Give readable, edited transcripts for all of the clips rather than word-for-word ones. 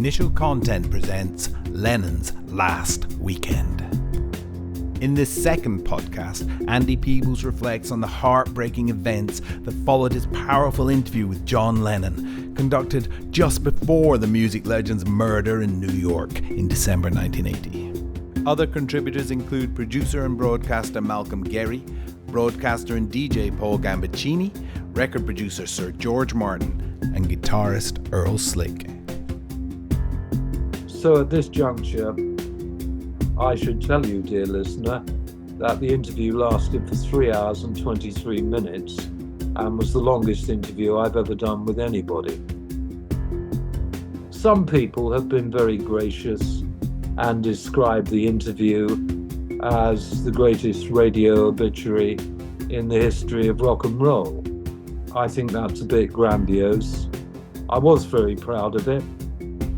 Initial Content presents Lennon's Last Weekend. In this second podcast, Andy Peebles reflects on the heartbreaking events that followed his powerful interview with John Lennon, conducted just before the music legend's murder in New York in December 1980. Other contributors include producer and broadcaster Malcolm Gerrie, broadcaster and DJ Paul Gambacciini, record producer Sir George Martin, and guitarist Earl Slick. So at this juncture, I should tell you, dear listener, that the interview lasted for 3 hours and 23 minutes and was the longest interview I've ever done with anybody. Some people have been very gracious and described the interview as the greatest radio obituary in the history of rock and roll. I think that's a bit grandiose. I was very proud of it,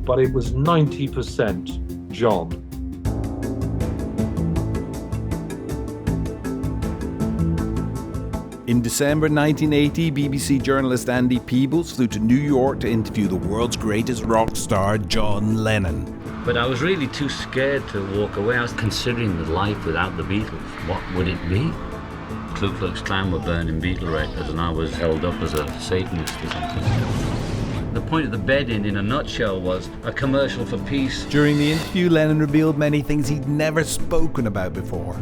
but it was 90% John. In December 1980, BBC journalist Andy Peebles flew to New York to interview the world's greatest rock star, John Lennon. But I was really too scared to walk away. I was considering the life without the Beatles. What would it be? Ku Klux Klan were burning Beatle records and I was held up as a Satanist or something. The point of the bed-in a nutshell, was a commercial for peace. During the interview, Lennon revealed many things he'd never spoken about before.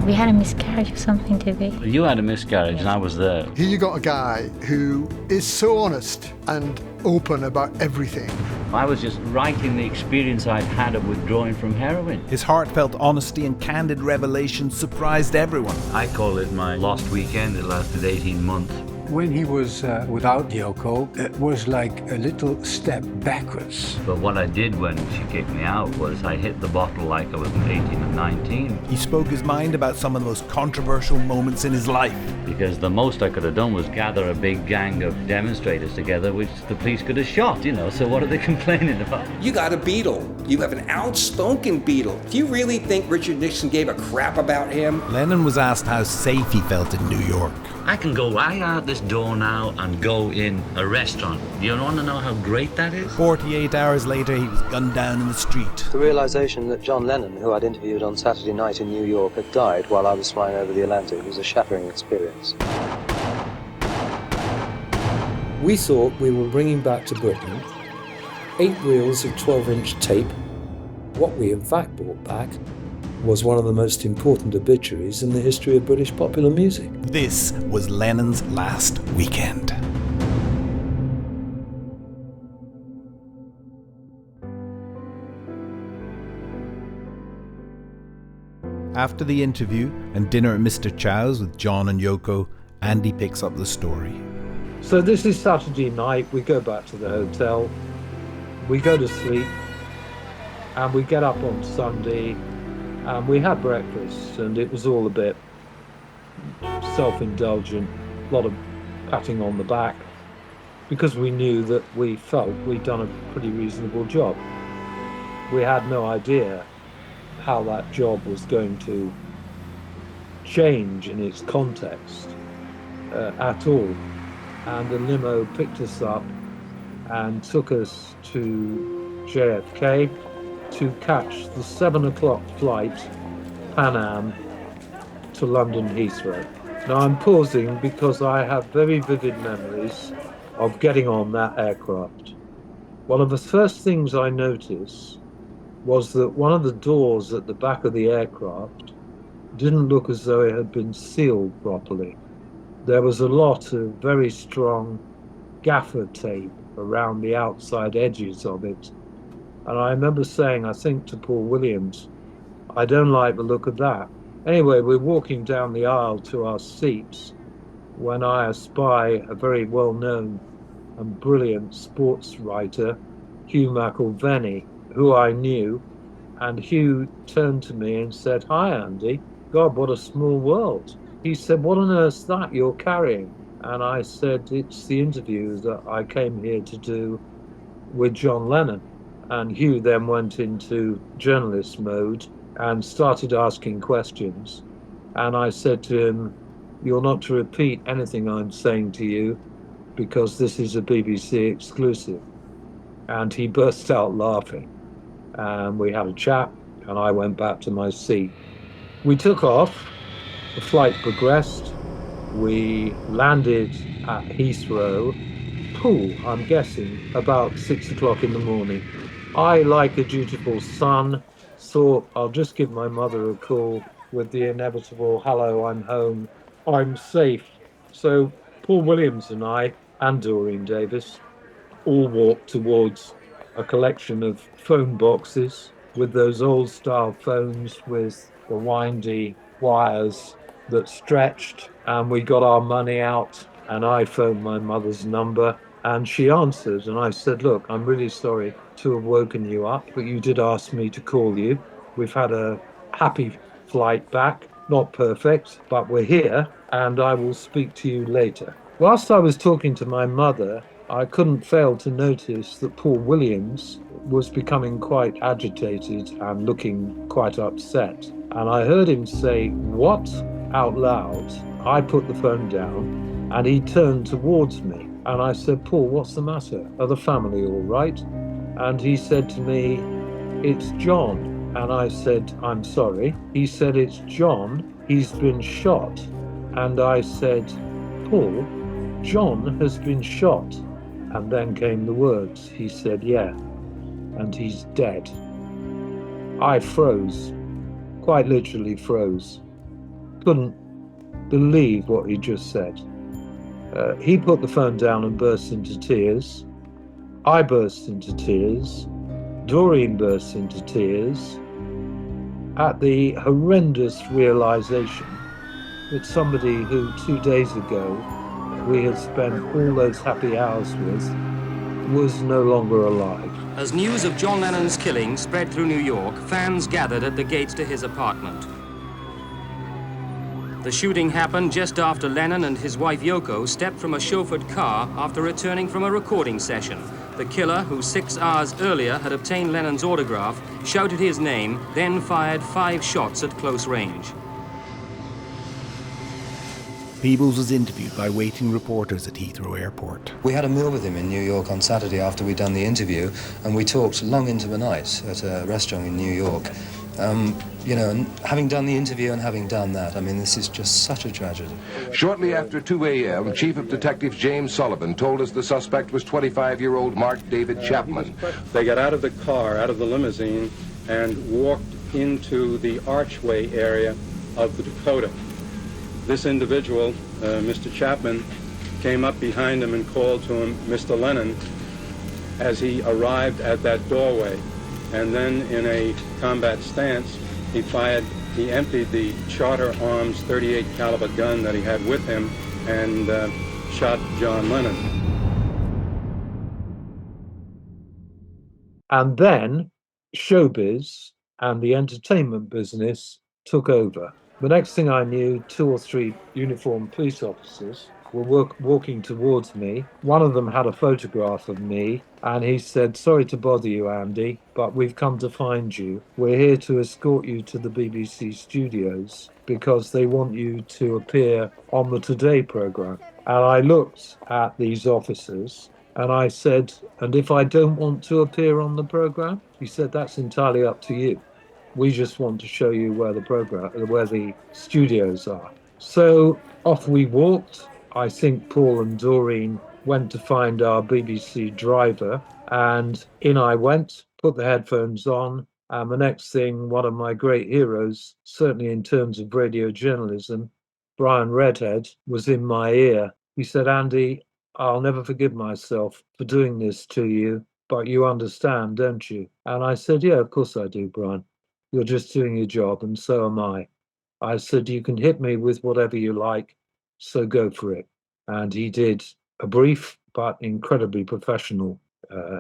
We had a miscarriage or something, did we? You had a miscarriage and I was there. Here you got a guy who is so honest and open about everything. I was just writing the experience I'd had of withdrawing from heroin. His heartfelt honesty and candid revelations surprised everyone. I call it my lost weekend. It lasted 18 months. When he was without Yoko, it was like a little step backwards. But what I did when she kicked me out was I hit the bottle like I was 18 and 19. He spoke his mind about some of the most controversial moments in his life. Because the most I could have done was gather a big gang of demonstrators together, which the police could have shot, so what are they complaining about? You got a Beatle. You have an outspoken Beatle. Do you really think Richard Nixon gave a crap about him? Lennon was asked how safe he felt in New York. I can go right out this door now and go in a restaurant. You want to know how great that is? 48 hours later, he was gunned down in the street. The realization that John Lennon, who I'd interviewed on Saturday night in New York, had died while I was flying over the Atlantic was a shattering experience. We thought we were bringing back to Britain 8 reels of 12-inch tape. What we in fact brought back was one of the most important obituaries in the history of British popular music. This was Lennon's last weekend. After the interview and dinner at Mr. Chow's with John and Yoko, Andy picks up the story. So this is Saturday night, we go back to the hotel, we go to sleep, and we get up on Sunday, and we had breakfast, and it was all a bit self-indulgent, a lot of patting on the back, because we knew that we felt we'd done a pretty reasonable job. We had no idea how that job was going to change in its context at all. And the limo picked us up and took us to JFK to catch the 7 o'clock flight, Pan Am, to London Heathrow. Now I'm pausing because I have very vivid memories of getting on that aircraft. One of the first things I noticed was that one of the doors at the back of the aircraft didn't look as though it had been sealed properly. There was a lot of very strong gaffer tape around the outside edges of it. And I remember saying, I think to Paul Williams, I don't like the look of that. Anyway, we're walking down the aisle to our seats when I espy a very well-known and brilliant sports writer, Hugh McIlvenney, who I knew. And Hugh turned to me and said, "Hi, Andy. God, what a small world." He said, "What on earth's that you're carrying?" And I said, "It's the interview that I came here to do with John Lennon." And Hugh then went into journalist mode and started asking questions. And I said to him, "You're not to repeat anything I'm saying to you because this is a BBC exclusive." And he burst out laughing. And we had a chat, and I went back to my seat. We took off. The flight progressed. We landed at Heathrow, I'm guessing, about 6 o'clock in the morning. I, like a dutiful son, thought I'll just give my mother a call with the inevitable, hello, I'm home, I'm safe. So Paul Williams and I, and Doreen Davis, all walked towards a collection of phone boxes with those old style phones with the windy wires that stretched. And we got our money out, and I phoned my mother's number, and she answered. And I said, look, I'm really sorry to have woken you up, but you did ask me to call you. We've had a happy flight back, not perfect, but we're here, and I will speak to you later. Whilst I was talking to my mother, I couldn't fail to notice that Paul Williams was becoming quite agitated and looking quite upset. And I heard him say, "What?" out loud. I put the phone down and he turned towards me. And I said, "Paul, what's the matter? Are the family all right?" And he said to me, "It's John." And I said, "I'm sorry." He said, "It's John. He's been shot." And I said, "Paul, John has been shot." And then came the words. He said, "Yeah, and he's dead." I froze, quite literally froze. Couldn't believe what he just said. He put the phone down and burst into tears. I burst into tears. Doreen burst into tears at the horrendous realization that somebody who 2 days ago we had spent all those happy hours with was no longer alive. As news of John Lennon's killing spread through New York, fans gathered at the gates to his apartment. The shooting happened just after Lennon and his wife Yoko stepped from a chauffeured car after returning from a recording session. The killer, who 6 hours earlier had obtained Lennon's autograph, shouted his name, then fired 5 shots at close range. Peebles was interviewed by waiting reporters at Heathrow Airport. We had a meal with him in New York on Saturday after we'd done the interview, and we talked long into the night at a restaurant in New York. And having done the interview and having done that, I mean, this is just such a tragedy. Shortly after 2 a.m., Chief of Detectives James Sullivan told us the suspect was 25-year-old Mark David Chapman. They got out of the car, out of the limousine, and walked into the archway area of the Dakota. This individual, Mr. Chapman, came up behind him and called to him, "Mr. Lennon," as he arrived at that doorway. And then in a combat stance, he emptied the Charter Arms .38 caliber gun that he had with him and shot John Lennon. And then showbiz and the entertainment business took over. The next thing I knew, 2 or 3 uniformed police officers were walking towards me. One of them had a photograph of me, and he said, "Sorry to bother you, Andy, but we've come to find you. We're here to escort you to the BBC studios because they want you to appear on the Today programme." And I looked at these officers and I said, "And if I don't want to appear on the programme?" He said, "That's entirely up to you. We just want to show you where the studios are." So off we walked. I think Paul and Doreen went to find our BBC driver, and in I went, put the headphones on, and the next thing, one of my great heroes, certainly in terms of radio journalism, Brian Redhead, was in my ear. He said, "Andy, I'll never forgive myself for doing this to you, but you understand, don't you?" And I said, "Yeah, of course I do, Brian. You're just doing your job, and so am I." I said, "You can hit me with whatever you like, so go for it." And he did a brief but incredibly professional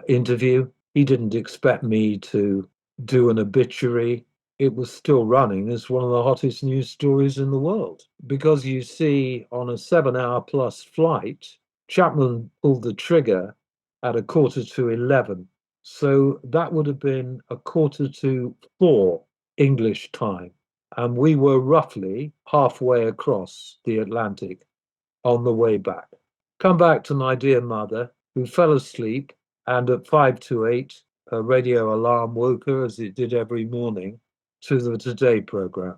interview. He didn't expect me to do an obituary. It was still running as one of the hottest news stories in the world. Because you see, on a 7-hour-plus flight, Chapman pulled the trigger at 11:15. So that would have been 4:45 English time. And we were roughly halfway across the Atlantic on the way back. Come back to my dear mother, who fell asleep And at 5 to 8, a radio alarm woke her, as it did every morning, to the Today programme.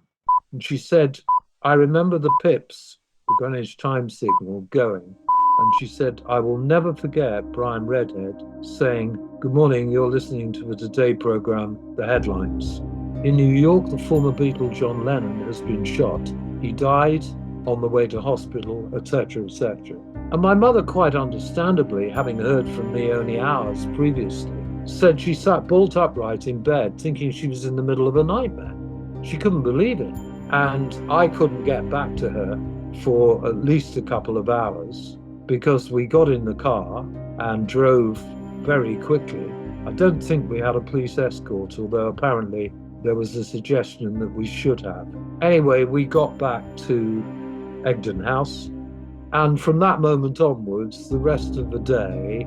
And she said, I remember the pips, the Greenwich time signal, going. And she said, I will never forget Brian Redhead saying, good morning, you're listening to the Today programme, the headlines. In New York, the former Beatle John Lennon has been shot. He died on the way to hospital, etc., etc. And my mother, quite understandably, having heard from me only hours previously, said she sat bolt upright in bed thinking she was in the middle of a nightmare. She couldn't believe it. And I couldn't get back to her for at least a couple of hours because we got in the car and drove very quickly. I don't think we had a police escort, although apparently there was a suggestion that we should have. Anyway, we got back to Egdon House. And from that moment onwards, the rest of the day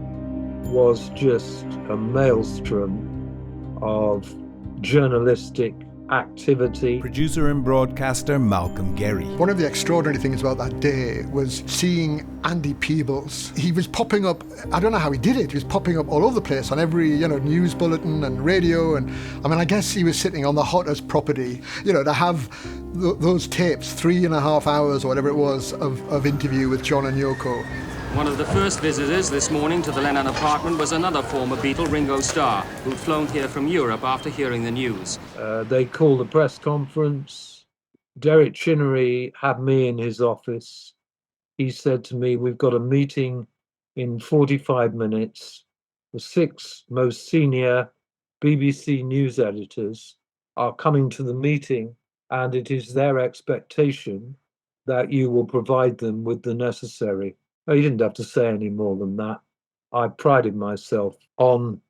was just a maelstrom of journalistic activity. Producer and broadcaster Malcolm Gerrie. One of the extraordinary things about that day was seeing Andy Peebles. He was popping up, I don't know how he did it, he was popping up all over the place on every, news bulletin and radio. And I mean, I guess he was sitting on the hottest property, to have those tapes, 3.5 hours or whatever it was of interview with John and Yoko. One of the first visitors this morning to the Lennon apartment was another former Beatle, Ringo Starr, who'd flown here from Europe after hearing the news. They called a press conference. Derek Chinnery had me in his office. He said to me, we've got a meeting in 45 minutes. The 6 most senior BBC news editors are coming to the meeting, and it is their expectation that you will provide them with the necessary. He didn't have to say any more than that. I prided myself on,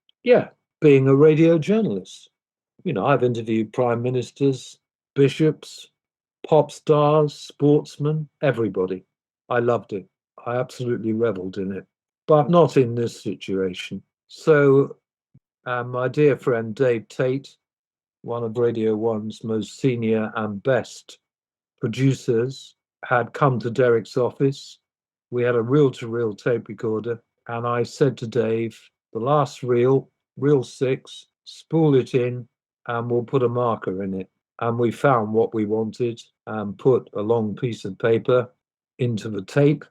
being a radio journalist. I've interviewed prime ministers, bishops, pop stars, sportsmen, everybody. I loved it. I absolutely reveled in it, but not in this situation. So my dear friend Dave Tate, one of Radio 1's most senior and best producers, had come to Derek's office. We had a reel-to-reel tape recorder, and I said to Dave, the last reel 6, spool it in, and we'll put a marker in it. And we found what we wanted and put a long piece of paper into the tape,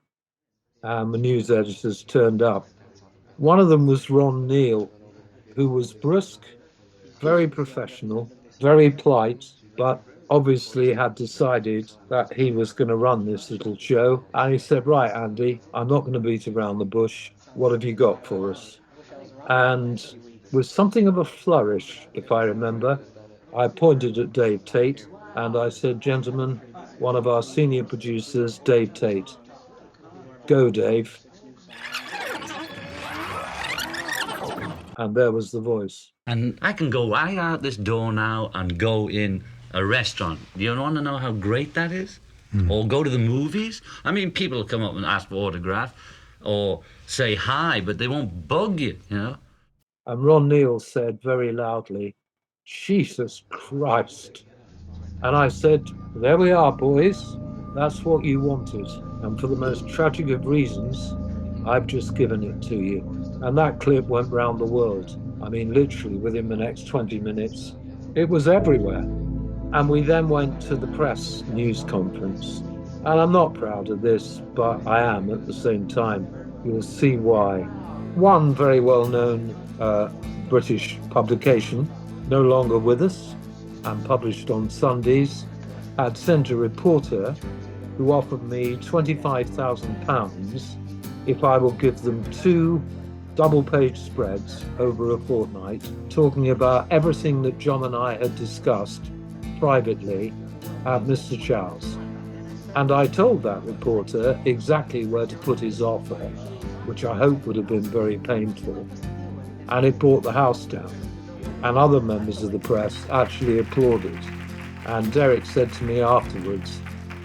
and the news editors turned up. One of them was Ron Neal, who was brusque, very professional, very polite, but obviously had decided that he was going to run this little show. And he said, right, Andy, I'm not going to beat around the bush. What have you got for us? And with something of a flourish, if I remember, I pointed at Dave Tate and I said, gentlemen, one of our senior producers, Dave Tate. Go, Dave. And there was the voice. And I can go right out this door now and go in a restaurant. Do you want to know how great that is? Or go to the movies? I mean, people come up and ask for autograph or say hi, but they won't bug you, And Ron Neal said very loudly, Jesus Christ. And I said, there we are, boys. That's what you wanted. And for the most tragic of reasons, I've just given it to you. And that clip went round the world. I mean, literally within the next 20 minutes. It was everywhere. And we then went to the press news conference. And I'm not proud of this, but I am at the same time. You'll see why. One very well-known British publication, no longer with us, and published on Sundays, had sent a reporter who offered me £25,000 if I will give them 2 double-page spreads over a fortnight, talking about everything that John and I had discussed privately at Mr. Chow's. And I told that reporter exactly where to put his offer, which I hope would have been very painful. And it brought the house down. And other members of the press actually applauded. And Derek said to me afterwards,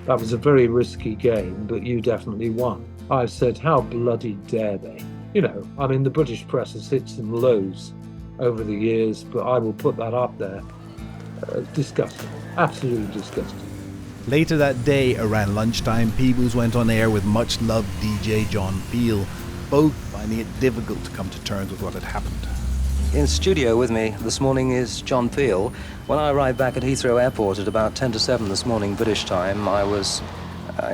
that was a very risky game, but you definitely won. I said, how bloody dare they? The British press has hit some lows over the years, but I will put that up there. Disgusting, absolutely disgusting. Later that day, around lunchtime, Peebles went on air with much-loved DJ John Peel. both finding it difficult to come to terms with what had happened. In studio with me this morning is John Peel. When I arrived back at Heathrow Airport at about 10 to 7 this morning, British time, I was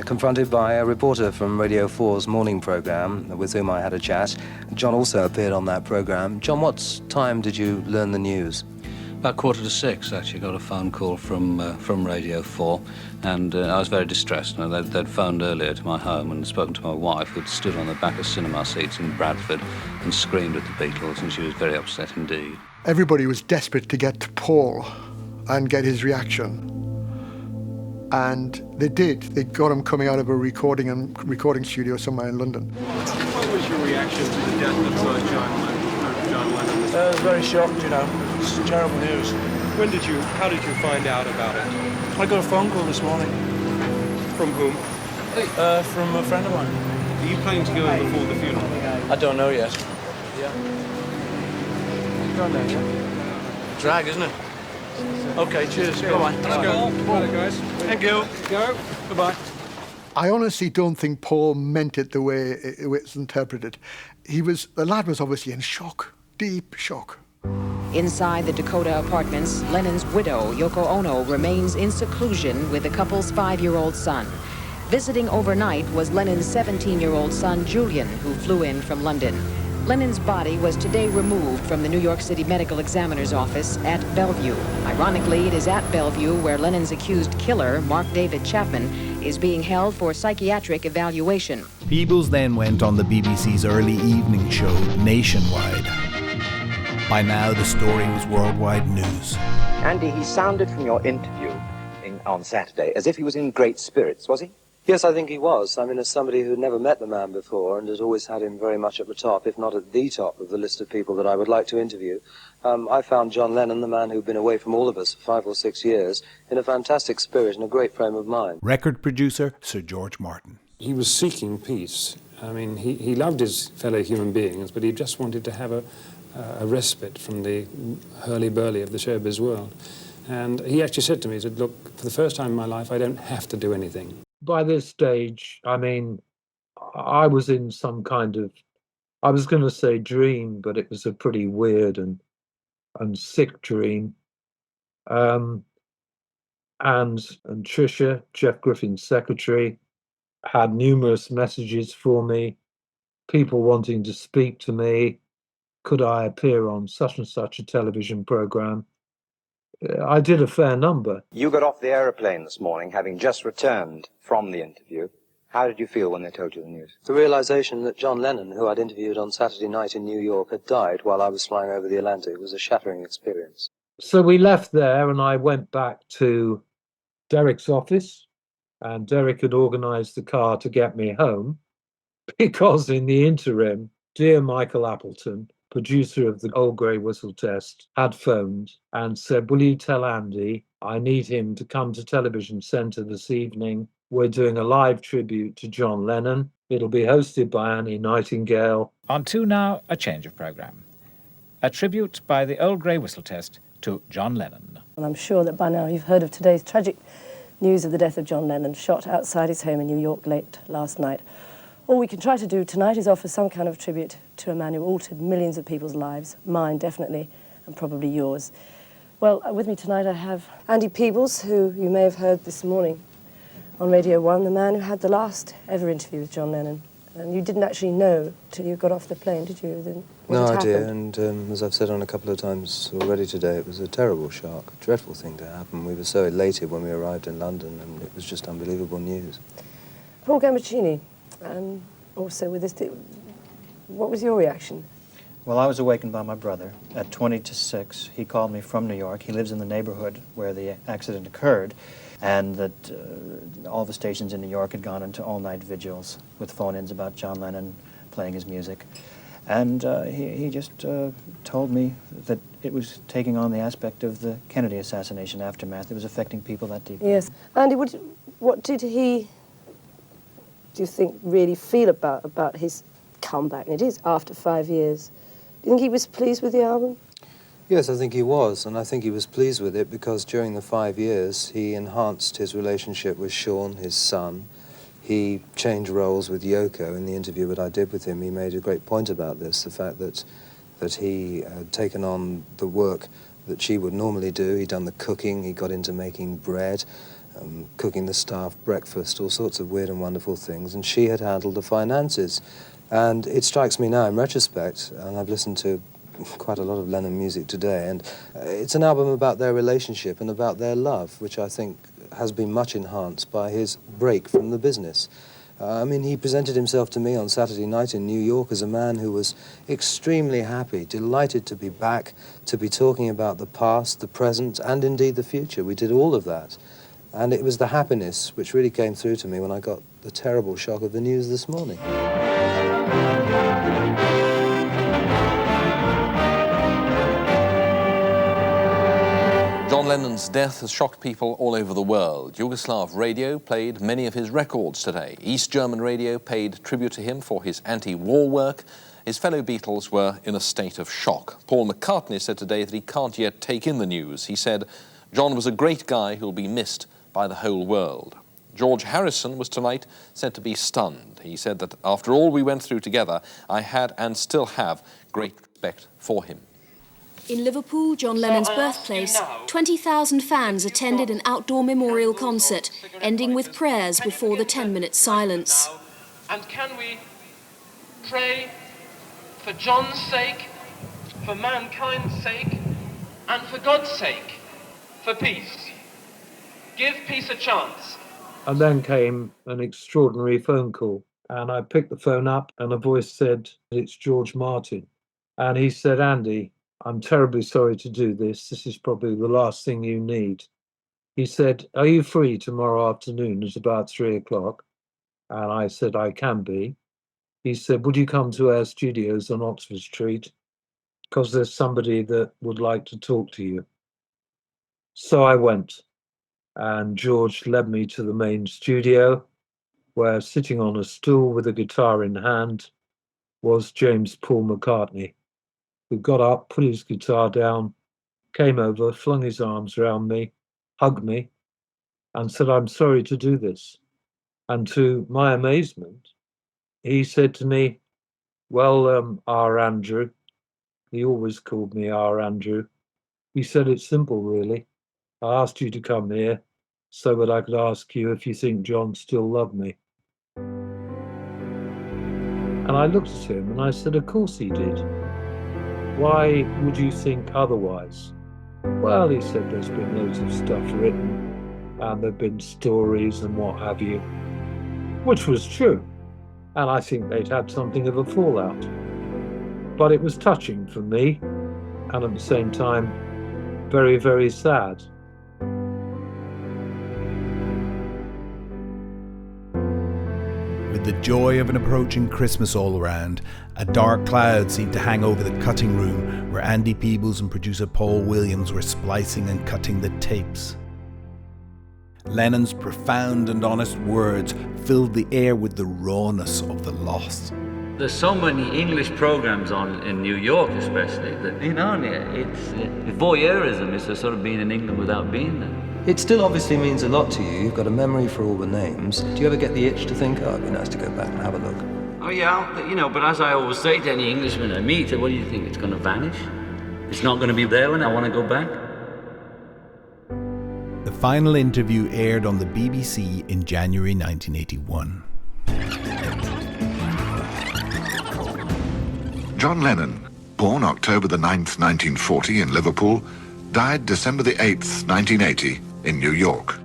confronted by a reporter from Radio 4's morning programme with whom I had a chat. John also appeared on that programme. John, what time did you learn the news? About 5:45, actually, got a phone call from Radio 4, and I was very distressed. You know, they'd phoned earlier to my home and spoken to my wife, who'd stood on the back of cinema seats in Bradford and screamed at the Beatles, and she was very upset indeed. Everybody was desperate to get to Paul and get his reaction. And they did. They got him coming out of a recording studio somewhere in London. What was your reaction to the death of John Lennon? I was very shocked, you know. It's terrible news. How did you find out about it? I got a phone call this morning. From whom? From a friend of mine. Are you planning to go in before the funeral? I don't know yet. Yeah. You don't know yet? Drag, isn't it? Okay, cheers. Bye-bye. Let's go. Bye, guys. Thank you. Go. Goodbye. I honestly don't think Paul meant it the way it was interpreted. The lad was obviously in shock, deep shock. Inside the Dakota apartments, Lennon's widow, Yoko Ono, remains in seclusion with the couple's 5-year-old son. Visiting overnight was Lennon's 17-year-old son, Julian, who flew in from London. Lennon's body was today removed from the New York City Medical Examiner's office at Bellevue. Ironically, it is at Bellevue where Lennon's accused killer, Mark David Chapman, is being held for psychiatric evaluation. Peebles then went on the BBC's early evening show, Nationwide. By now, the story was worldwide news. Andy, he sounded from your interview on Saturday as if he was in great spirits, was he? Yes, I think he was. I mean, as somebody who'd never met the man before and has always had him very much at the top, if not at the top of the list of people that I would like to interview, I found John Lennon, the man who'd been away from all of us for 5 or 6 years, in a fantastic spirit and a great frame of mind. Record producer Sir George Martin. He was seeking peace. I mean, he loved his fellow human beings, but he just wanted to have a respite from the hurly-burly of the showbiz world. And he actually said to me, he said, look, for the first time in my life, I don't have to do anything. By this stage, I mean, I was in some kind of, I was going to say dream, but it was a pretty weird and sick dream. And Tricia, Jeff Griffin's secretary, had numerous messages for me, people wanting to speak to me. Could I appear on such and such a television program? I did a fair number. You got off the aeroplane this morning, having just returned from the interview. How did you feel when they told you the news? The realization that John Lennon, who I'd interviewed on Saturday night in New York, had died while I was flying over the Atlantic was a shattering experience. So we left there and I went back to Derek's office, and Derek had organised the car to get me home because in the interim, dear Michael Appleton, producer of the Old Grey Whistle Test, had phoned and said, will you tell Andy I need him to come to Television Centre this evening. We're doing a live tribute to John Lennon. It'll be hosted by Annie Nightingale. On to now a change of programme. A tribute by the Old Grey Whistle Test to John Lennon. And I'm sure that by now you've heard of today's tragic news of the death of John Lennon, shot outside his home in New York late last night. All we can try to do tonight is offer some kind of tribute to a man who altered millions of people's lives, mine definitely, and probably yours. Well, with me tonight I have Andy Peebles, who you may have heard this morning on Radio 1, the man who had the last ever interview with John Lennon. And you didn't actually know till you got off the plane, did you? No idea, and as I've said on a couple of times already today, it was a terrible shock, a dreadful thing to happen. We were so elated when we arrived in London, and it was just unbelievable news. Paul Gambacciini, also with this, what was your reaction? Well, I was awakened by my brother at 20 to 6. He called me from New York. He lives in the neighborhood where the accident occurred, and that all the stations in New York had gone into all-night vigils with phone-ins about John Lennon playing his music. And he just told me that it was taking on the aspect of the Kennedy assassination aftermath. It was affecting people that deeply. Yes. Andy, what did he, do you think, really feel about his comeback? And it is after 5 years. Do you think he was pleased with the album? Yes, I think he was, and I think he was pleased with it because during the 5 years he enhanced his relationship with Sean, his son. he changed roles with Yoko. In the interview that I did with him, he made a great point about this, the fact that he had taken on the work that she would normally do. He'd done the cooking, he got into making bread, cooking the staff breakfast, all sorts of weird and wonderful things, and she had handled the finances. And it strikes me now in retrospect, and I've listened to quite a lot of Lennon music today, and it's an album about their relationship and about their love, which I think has been much enhanced by his break from the business. I mean, he presented himself to me on Saturday night in New York as a man who was extremely happy, delighted to be back, to be talking about the past, the present, and indeed the future. We did all of that. And it was the happiness which really came through to me when I got the terrible shock of the news this morning. John Lennon's death has shocked people all over the world. Yugoslav radio played many of his records today. East German radio paid tribute to him for his anti-war work. His fellow Beatles were in a state of shock. Paul McCartney said today that he can't yet take in the news. He said, "John was a great guy who'll be missed by the whole world." George Harrison was tonight said to be stunned. He said that after all we went through together, I had and still have great respect for him. In Liverpool, John Lennon's birthplace, 20,000 fans attended an outdoor memorial concert, ending with prayers before the 10-minute silence. And can we pray for John's sake, for mankind's sake, and for God's sake, for peace? Give peace a chance. And then came an extraordinary phone call, and I picked the phone up and a voice said, "It's George Martin." And he said, "Andy, I'm terribly sorry to do this. This is probably the last thing you need." He said, "Are you free tomorrow afternoon at about 3 o'clock? And I said, "I can be." He said, "Would you come to our studios on Oxford Street? Because there's somebody that would like to talk to you." So I went, and George led me to the main studio, where sitting on a stool with a guitar in hand was James Paul McCartney, who got up, put his guitar down, came over, flung his arms around me, hugged me, and said, "I'm sorry to do this." And to my amazement, he said to me, "Well, our Andrew," he always called me our Andrew, he said, "It's simple, really. I asked you to come here so that I could ask you if you think John still loved me." And I looked at him and I said, "Of course he did. Why would you think otherwise?" "Well," he said, "there's been loads of stuff written and there've been stories and what have you," which was true. And I think they'd had something of a fallout. But it was touching for me, and at the same time, very, very sad. With the joy of an approaching Christmas all around, a dark cloud seemed to hang over the cutting room where Andy Peebles and producer Paul Williams were splicing and cutting the tapes. Lennon's profound and honest words filled the air with the rawness of the loss. There's so many English programs on in New York, especially, that it's voyeurism. It's a sort of being in England without being there. It still obviously means a lot to you. You've got a memory for all the names. Do you ever get the itch to think, "Oh, it'd be nice to go back and have a look"? Oh yeah, but as I always say to any Englishman I meet, what do you think? It's going to vanish? It's not going to be there when I want to go back? The final interview aired on the BBC in January 1981. John Lennon, born October the 9th, 1940 in Liverpool, died December the 8th, 1980 in New York.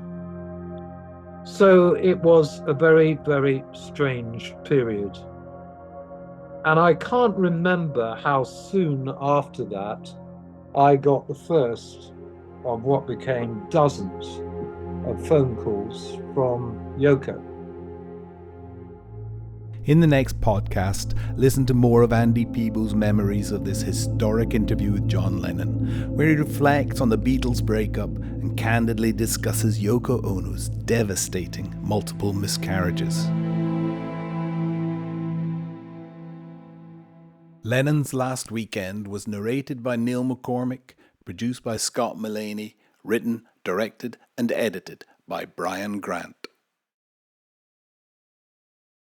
So it was a very, very strange period. And I can't remember how soon after that I got the first of what became dozens of phone calls from Yoko. In the next podcast, listen to more of Andy Peebles' memories of this historic interview with John Lennon, where he reflects on the Beatles' breakup and candidly discusses Yoko Ono's devastating multiple miscarriages. Lennon's Last Weekend was narrated by Neil McCormick, produced by Scott Mullaney, written, directed and edited by Brian Grant.